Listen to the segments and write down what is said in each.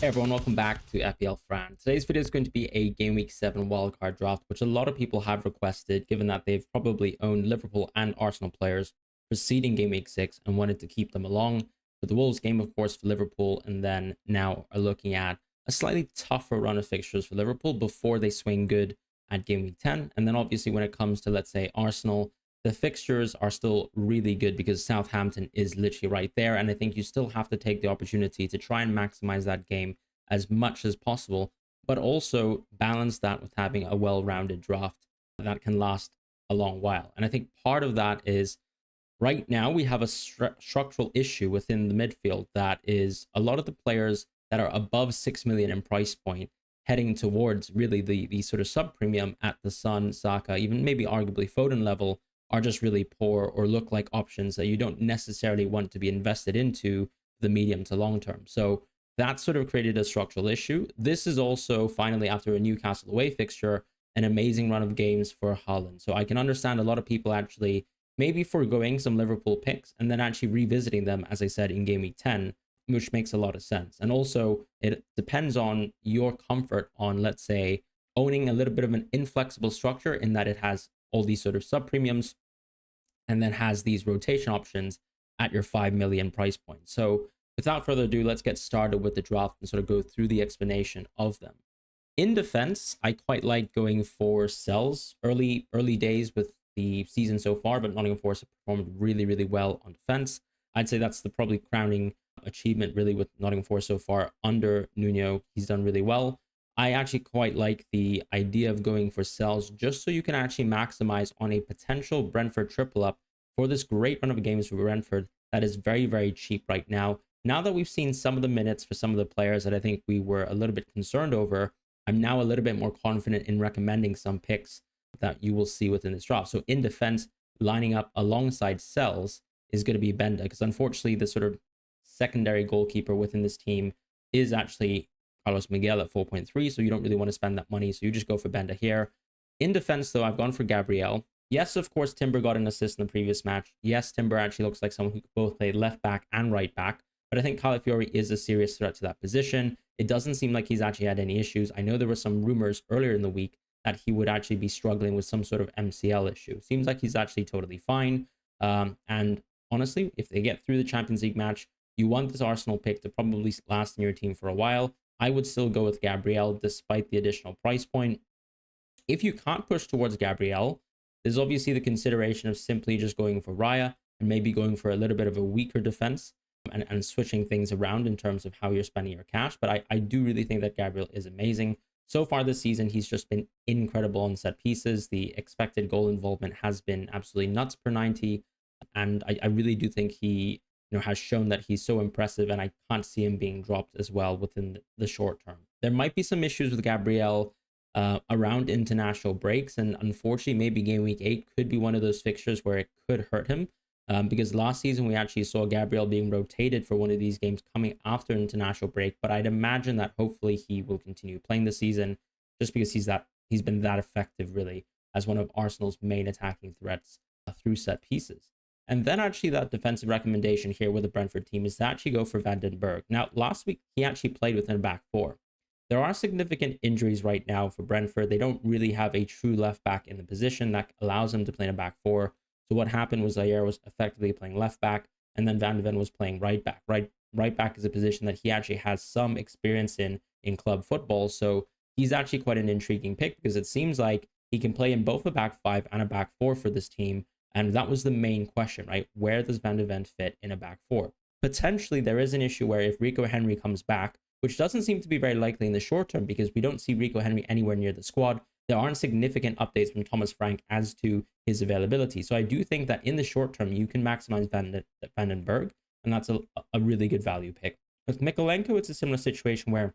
Hey everyone, welcome back to FPL Fran. Today's video is going to be a Game Week 7 wildcard draft, which a lot of people have requested, given that they've probably owned Liverpool and Arsenal players preceding Game Week 6 and wanted to keep them along. For the Wolves game, of course, for Liverpool, and then now are looking at a slightly tougher run of fixtures for Liverpool before they swing good at Game Week 10. And then obviously when it comes to, let's say, Arsenal, the fixtures are still really good because Southampton is literally right there. And I think you still have to take the opportunity to try and maximize that game as much as possible, but also balance that with having a well-rounded draft that can last a long while. And I think part of that is right now we have a structural issue within the midfield that is a lot of the players that are above 6 million in price point heading towards really the sort of sub-premium at the Son, Saka, even maybe arguably Foden level are just really poor or look like options that you don't necessarily want to be invested into the medium to long term. So that sort of created a structural issue. This is also finally, after a Newcastle away fixture, an amazing run of games for Haaland. So I can understand a lot of people actually maybe foregoing some Liverpool picks and then actually revisiting them, as I said, in Game Week 10, which makes a lot of sense. And also it depends on your comfort on, let's say, owning a little bit of an inflexible structure in that it has all these sort of sub premiums and then has these rotation options at your 5 million price point. So without further ado, let's get started with the draft and sort of go through the explanation of them. In defense, I quite like going for sells early days with the season so far, but Nottingham Forest have performed really, really well on defense. I'd say that's the probably crowning achievement really with Nottingham Forest so far under Nuno. He's done really well. I actually quite like the idea of going for sells just so you can actually maximize on a potential Brentford triple up for this great run of games for Brentford that is very, very cheap right now. Now that we've seen some of the minutes for some of the players that I think we were a little bit concerned over, I'm now a little bit more confident in recommending some picks that you will see within this draft. So in defense, lining up alongside sells is going to be Benda, because unfortunately the sort of secondary goalkeeper within this team is actually Carlos Miguel at 4.3, so you don't really want to spend that money, so you just go for Benda here. In defense, though, I've gone for Gabriel. Yes, of course, Timber got an assist in the previous match. Yes, Timber actually looks like someone who could both play left back and right back, but I think Calafiori is a serious threat to that position. It doesn't seem like he's actually had any issues. I know there were some rumors earlier in the week that he would actually be struggling with some sort of MCL issue. Seems like he's actually totally fine. And honestly, if they get through the Champions League match, you want this Arsenal pick to probably last in your team for a while. I would still go with Gabriel despite the additional price point. If you can't push towards Gabriel, there's obviously the consideration of simply just going for Raya and maybe going for a little bit of a weaker defense and switching things around in terms of how you're spending your cash. But I do really think that Gabriel is amazing. So far this season, he's just been incredible on set pieces. The expected goal involvement has been absolutely nuts per 90. And I really do think he has shown that he's so impressive, and I can't see him being dropped as well within the short term. There might be some issues with Gabriel around international breaks, and unfortunately, maybe Game Week 8 could be one of those fixtures where it could hurt him, because last season we actually saw Gabriel being rotated for one of these games coming after international break, but I'd imagine that hopefully he will continue playing this season just because he's been that effective really as one of Arsenal's main attacking threats through set pieces. And then actually that defensive recommendation here with the Brentford team is to actually go for Van den Berg. Now, last week, he actually played within a back four. There are significant injuries right now for Brentford. They don't really have a true left back in the position that allows them to play in a back four. So what happened was Zaire was effectively playing left back, and then Van de Ven was playing right back. Right back is a position that he actually has some experience in club football. So he's actually quite an intriguing pick because it seems like he can play in both a back five and a back four for this team. And that was the main question, right? Where does Van de Ven fit in a back four? Potentially, there is an issue where if Rico Henry comes back, which doesn't seem to be very likely in the short term because we don't see Rico Henry anywhere near the squad, there aren't significant updates from Thomas Frank as to his availability. So I do think that in the short term, you can maximize Van den Berg, and that's a really good value pick. With Mykolenko, it's a similar situation where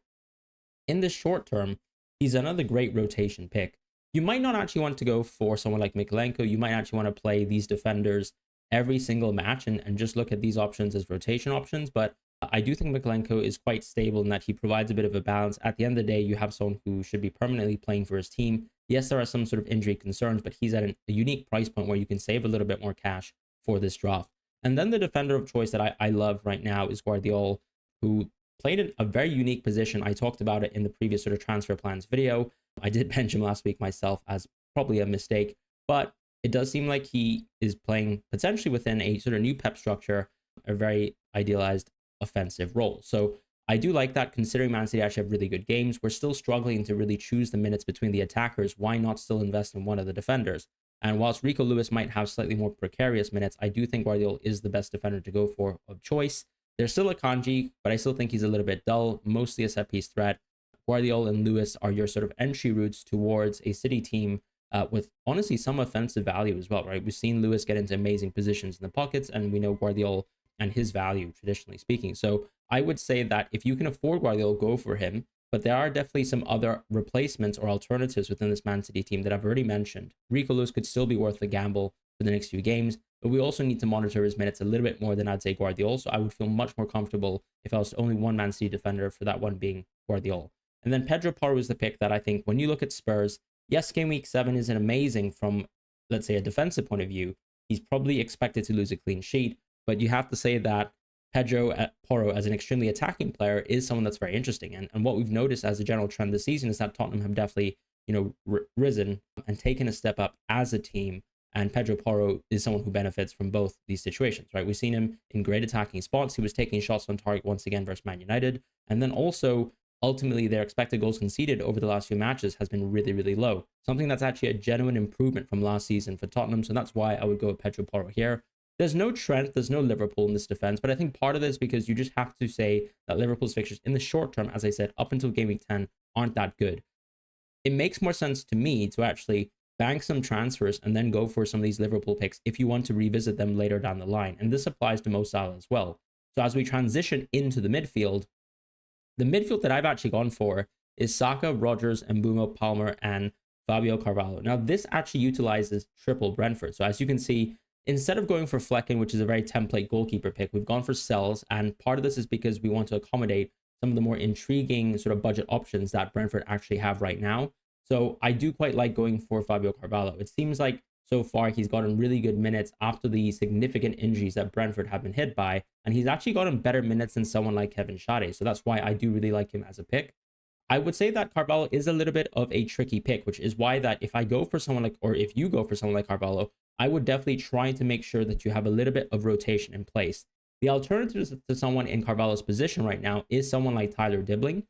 in the short term, he's another great rotation pick. You might not actually want to go for someone like Mykolenko. You might actually want to play these defenders every single match and just look at these options as rotation options. But I do think Mykolenko is quite stable in that he provides a bit of a balance. At the end of the day, you have someone who should be permanently playing for his team. Yes, there are some sort of injury concerns, but he's at a unique price point where you can save a little bit more cash for this draft. And then the defender of choice that I love right now is Guardiola, who played in a very unique position. I talked about it in the previous sort of transfer plans video. I did bench him last week myself as probably a mistake, but it does seem like he is playing potentially within a sort of new Pep structure, a very idealized offensive role. So I do like that, considering Man City actually have really good games. We're still struggling to really choose the minutes between the attackers. Why not still invest in one of the defenders? And whilst Rico Lewis might have slightly more precarious minutes, I do think Guardiola is the best defender to go for of choice. There's still a Kanji, but I still think he's a little bit dull, mostly a set piece threat. Guardiola and Lewis are your sort of entry routes towards a City team with honestly some offensive value as well, right? We've seen Lewis get into amazing positions in the pockets, and we know Guardiola and his value, traditionally speaking. So I would say that if you can afford Guardiola, go for him. But there are definitely some other replacements or alternatives within this Man City team that I've already mentioned. Rico Lewis could still be worth the gamble for the next few games, but we also need to monitor his minutes a little bit more than I'd say Guardiola. So I would feel much more comfortable if I was only one Man City defender, for that one being Guardiola. And then Pedro Porro is the pick that I think, when you look at Spurs, yes, game week 7 isn't amazing from, let's say, a defensive point of view. He's probably expected to lose a clean sheet, but you have to say that Pedro Porro, as an extremely attacking player, is someone that's very interesting. And what we've noticed as a general trend this season is that Tottenham have definitely, risen and taken a step up as a team. And Pedro Porro is someone who benefits from both these situations, right? We've seen him in great attacking spots. He was taking shots on target once again versus Man United. And then also, ultimately, their expected goals conceded over the last few matches has been really, really low. Something that's actually a genuine improvement from last season for Tottenham. So that's why I would go with Pedro Porro here. There's no Trent, there's no Liverpool in this defense, but I think part of this is because you just have to say that Liverpool's fixtures in the short term, as I said, up until game week 10, aren't that good. It makes more sense to me to actually bank some transfers and then go for some of these Liverpool picks if you want to revisit them later down the line. And this applies to Mo Salah as well. So as we transition into the midfield that I've actually gone for is Saka, Rodgers, Mbeumo, Palmer, and Fabio Carvalho. Now, this actually utilizes triple Brentford. So as you can see, instead of going for Flecken, which is a very template goalkeeper pick, we've gone for Sells. And part of this is because we want to accommodate some of the more intriguing sort of budget options that Brentford actually have right now. So I do quite like going for Fabio Carvalho. It seems like so far he's gotten really good minutes after the significant injuries that Brentford have been hit by. And he's actually gotten better minutes than someone like Kevin Schade. So that's why I do really like him as a pick. I would say that Carvalho is a little bit of a tricky pick, which is why that if I go for someone like, or if you go for someone like Carvalho, I would definitely try to make sure that you have a little bit of rotation in place. The alternative to someone in Carvalho's position right now is someone like Tyler Dibbling.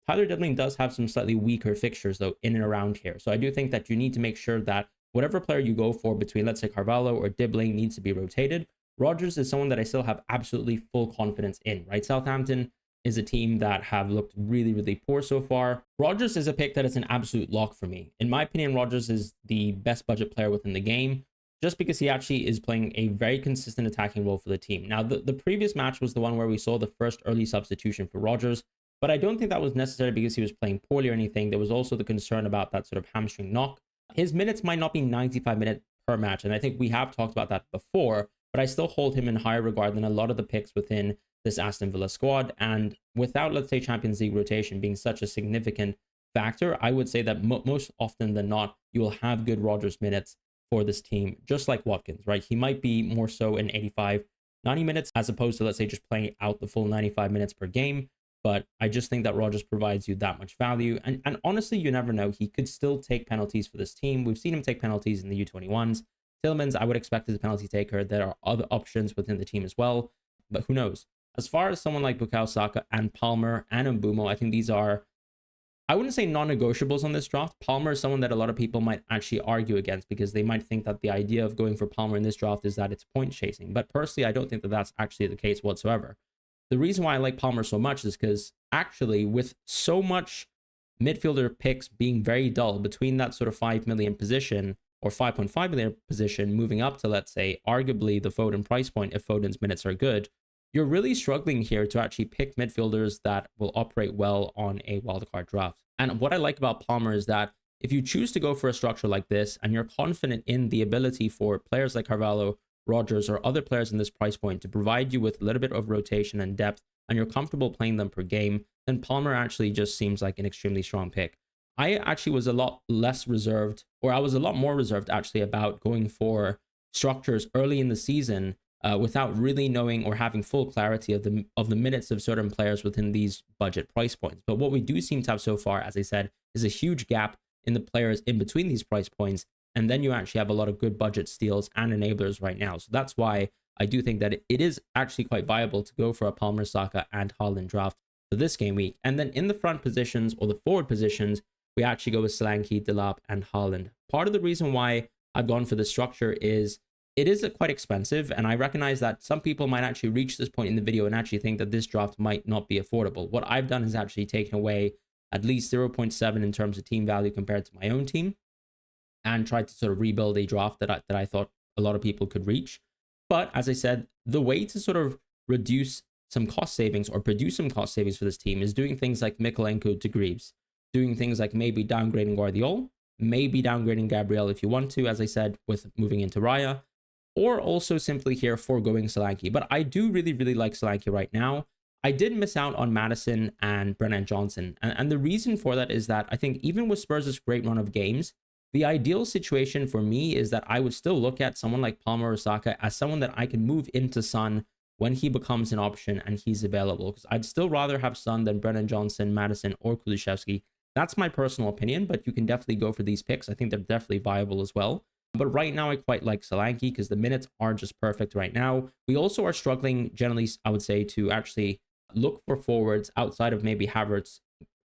Tyler Dibbling does have some slightly weaker fixtures, though, in and around here. So I do think that you need to make sure that whatever player you go for between, let's say, Carvalho or Dibbling needs to be rotated. Rodgers is someone that I still have absolutely full confidence in, right? Southampton is a team that have looked really, really poor so far. Rodgers is a pick that is an absolute lock for me. In my opinion, Rodgers is the best budget player within the game, just because he actually is playing a very consistent attacking role for the team. Now, the previous match was the one where we saw the first early substitution for Rodgers, but I don't think that was necessarily because he was playing poorly or anything. There was also the concern about that sort of hamstring knock. His minutes might not be 95 minutes per match, and I think we have talked about that before, but I still hold him in higher regard than a lot of the picks within this Aston Villa squad. And without, let's say, Champions League rotation being such a significant factor, I would say that most often than not, you will have good Rodgers minutes for this team, just like Watkins, right? He might be more so in 85, 90 minutes, as opposed to, let's say, just playing out the full 95 minutes per game. But I just think that Rodgers provides you that much value. And honestly, you never know. He could still take penalties for this team. We've seen him take penalties in the U21s. Tillmans, I would expect, as a penalty taker. There are other options within the team as well, but who knows? As far as someone like Bukayo Saka and Palmer and Mbeumo, I think these are, I wouldn't say non-negotiables on this draft. Palmer is someone that a lot of people might actually argue against because they might think that the idea of going for Palmer in this draft is that it's point chasing. But personally, I don't think that that's actually the case whatsoever. The reason why I like Palmer so much is because actually with so much midfielder picks being very dull between that sort of 5 million position or 5.5 million position moving up to, let's say, arguably the Foden price point if Foden's minutes are good, you're really struggling here to actually pick midfielders that will operate well on a wildcard draft. And what I like about Palmer is that if you choose to go for a structure like this and you're confident in the ability for players like Carvalho, Rodgers, or other players in this price point to provide you with a little bit of rotation and depth, and you're comfortable playing them per game, then Palmer actually just seems like an extremely strong pick. I actually was a lot less reserved, or I was a lot more reserved actually about going for structures early in the season without really knowing or having full clarity of the minutes of certain players within these budget price points. But what we do seem to have so far, as I said, is a huge gap in the players in between these price points. And then you actually have a lot of good budget steals and enablers right now. So that's why I do think that it is actually quite viable to go for a Palmer, Saka, and Haaland draft for this game week. And then in the front positions or the forward positions, we actually go with Solanke, Delap, and Haaland. Part of the reason why I've gone for this structure is it is quite expensive, and I recognize that some people might actually reach this point in the video and actually think that this draft might not be affordable. What I've done is actually taken away at least 0.7 in terms of team value compared to my own team, and tried to sort of rebuild a draft that I thought a lot of people could reach. But as I said, the way to sort of reduce some cost savings or produce some cost savings for this team is doing things like Mikolenko to Greaves, doing things like maybe downgrading Guardiola, maybe downgrading Gabriel if you want to, as I said, with moving into Raya, or also simply here foregoing Solanke. But I do really, really like Solanke right now. I did miss out on Maddison and Brennan Johnson. And the reason for that is that I think even with Spurs' great run of games, the ideal situation for me is that I would still look at someone like Palmer or Saka as someone that I can move into Son when he becomes an option and he's available. Because I'd still rather have Son than Brennan Johnson, Maddison, or Kulusevski. That's my personal opinion, but you can definitely go for these picks. I think they're definitely viable as well. But right now, I quite like Solanke because the minutes are just perfect right now. We also are struggling, generally, I would say, to actually look for forwards outside of maybe Havertz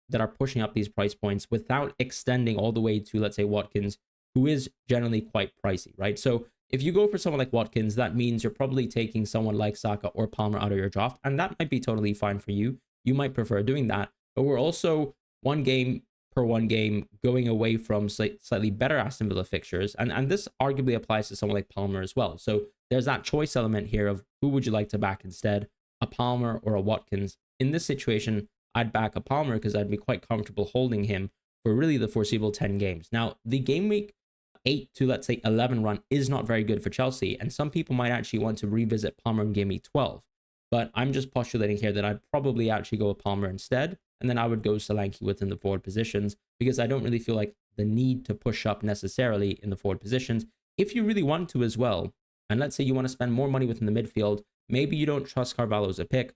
that are pushing up these price points without extending all the way to, let's say, Watkins, who is generally quite pricey, right? So if you go for someone like Watkins, that means you're probably taking someone like Saka or Palmer out of your draft, and that might be totally fine for you. You might prefer doing that, but we're also one game per one game going away from slightly better Aston Villa fixtures, and this arguably applies to someone like Palmer as well. So there's that choice element here of who would you like to back instead, a Palmer or a Watkins. In this situation, I'd back a Palmer because I'd be quite comfortable holding him for really the foreseeable 10 games. Now, the game week 8 to, let's say, 11 run is not very good for Chelsea, and some people might actually want to revisit Palmer in game week 12. But I'm just postulating here that I'd probably actually go with Palmer instead, and then I would go Solanke within the forward positions because I don't really feel like the need to push up necessarily in the forward positions. If you really want to as well, and let's say you want to spend more money within the midfield, maybe you don't trust Carvalho as a pick,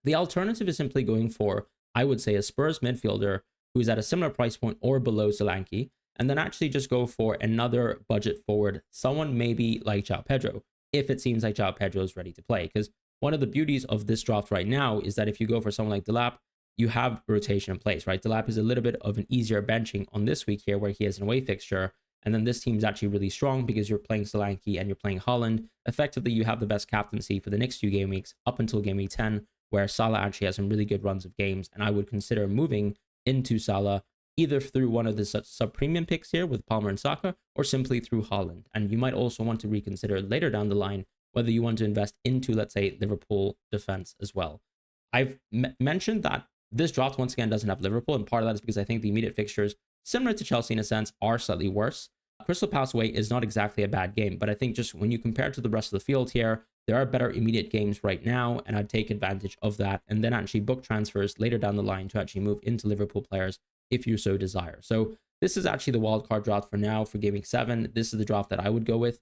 the alternative is simply going for, I would say, a Spurs midfielder who's at a similar price point or below Solanke, and then actually just go for another budget forward, someone maybe like João Pedro, if it seems like João Pedro is ready to play. Because one of the beauties of this draft right now is that if you go for someone like Delap, you have rotation in place, right? Delap is a little bit of an easier benching on this week here where he has an away fixture. And then this team's actually really strong because you're playing Solanke and you're playing Haaland. Effectively, you have the best captaincy for the next few game weeks up until game week 10, where Salah actually has some really good runs of games. And I would consider moving into Salah either through one of the sub-premium picks here with Palmer and Saka or simply through Haaland. And you might also want to reconsider later down the line whether you want to invest into, let's say, Liverpool defense as well. I've mentioned that this draft, once again, doesn't have Liverpool, and part of that is because I think the immediate fixtures, similar to Chelsea in a sense, are slightly worse. Crystal Palace away is not exactly a bad game, but I think just when you compare it to the rest of the field here, there are better immediate games right now, and I'd take advantage of that and then actually book transfers later down the line to actually move into Liverpool players if you so desire. So this is actually the wildcard draft for now for Game Week 7. This is the draft that I would go with.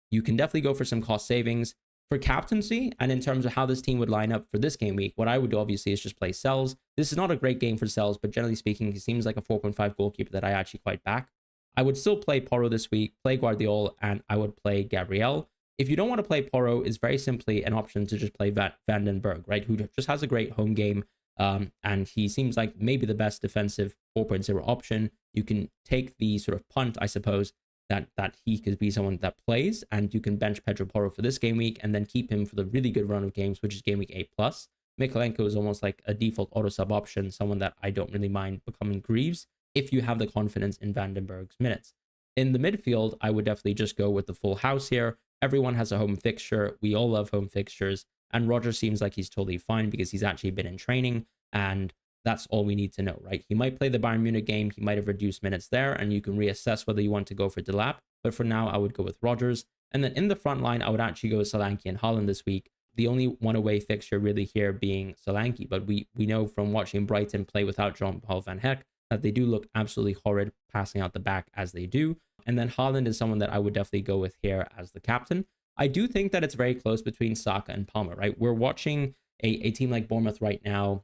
You can definitely go for some cost savings. For captaincy, and in terms of how this team would line up for this game week, what I would do obviously is just play Sells. This is not a great game for Sells, but generally speaking, he seems like a 4.5 goalkeeper that I actually quite back. I would still play Porro this week, play Guardiola, and I would play Gabriel. If you don't want to play Porro, it's very simply an option to just play Van den Berg, right? Who just has a great home game, and he seems like maybe the best defensive 4.0 option. You can take the sort of punt, I suppose, that he could be someone that plays, and you can bench Pedro Porro for this game week and then keep him for the really good run of games, which is game week 8+. Mikolenko is almost like a default auto sub option, someone that I don't really mind becoming Greaves if you have the confidence in Van den Berg's minutes. In the midfield, I would definitely just go with the full house here. Everyone has a home fixture. We all love home fixtures, and Roger seems like he's totally fine because he's actually been in training, and that's all we need to know, right? He might play the Bayern Munich game. He might have reduced minutes there, and you can reassess whether you want to go for Delap. But for now, I would go with Rodgers. And then in the front line, I would actually go with Solanke and Haaland this week. The only one away fixture really here being Solanke. But we know from watching Brighton play without Jean-Paul Van Hecke that they do look absolutely horrid passing out the back as they do. And then Haaland is someone that I would definitely go with here as the captain. I do think that it's very close between Saka and Palmer, right? We're watching a team like Bournemouth right now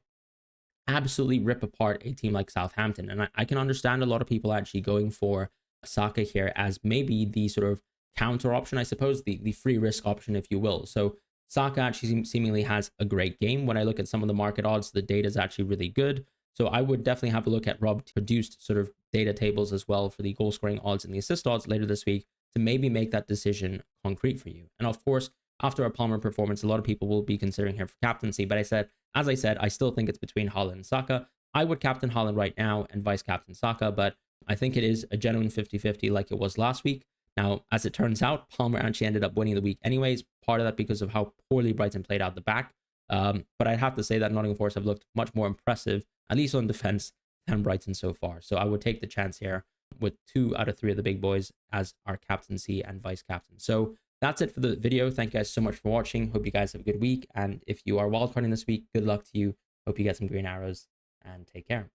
absolutely rip apart a team like Southampton. And I can understand a lot of people actually going for Saka here as maybe the sort of counter option, I suppose, the free risk option, if you will. So Saka actually seemingly has a great game. When I look at some of the market odds, the data is actually really good. So I would definitely have a look at Rob produced sort of data tables as well for the goal scoring odds and the assist odds later this week to maybe make that decision concrete for you. And of course, after a Palmer performance, a lot of people will be considering him for captaincy. But as I said, I still think it's between Haaland and Saka. I would captain Haaland right now and vice captain Saka, but I think it is a genuine 50-50 like it was last week. Now, as it turns out, Palmer actually ended up winning the week anyways, part of that because of how poorly Brighton played out the back. But I'd have to say that Nottingham Forest have looked much more impressive, at least on defense, than Brighton so far. So I would take the chance here with 2 out of 3 of the big boys as our captaincy and vice captain. So that's it for the video. Thank you guys so much for watching. Hope you guys have a good week. And if you are wildcarding this week, good luck to you. Hope you get some green arrows and take care.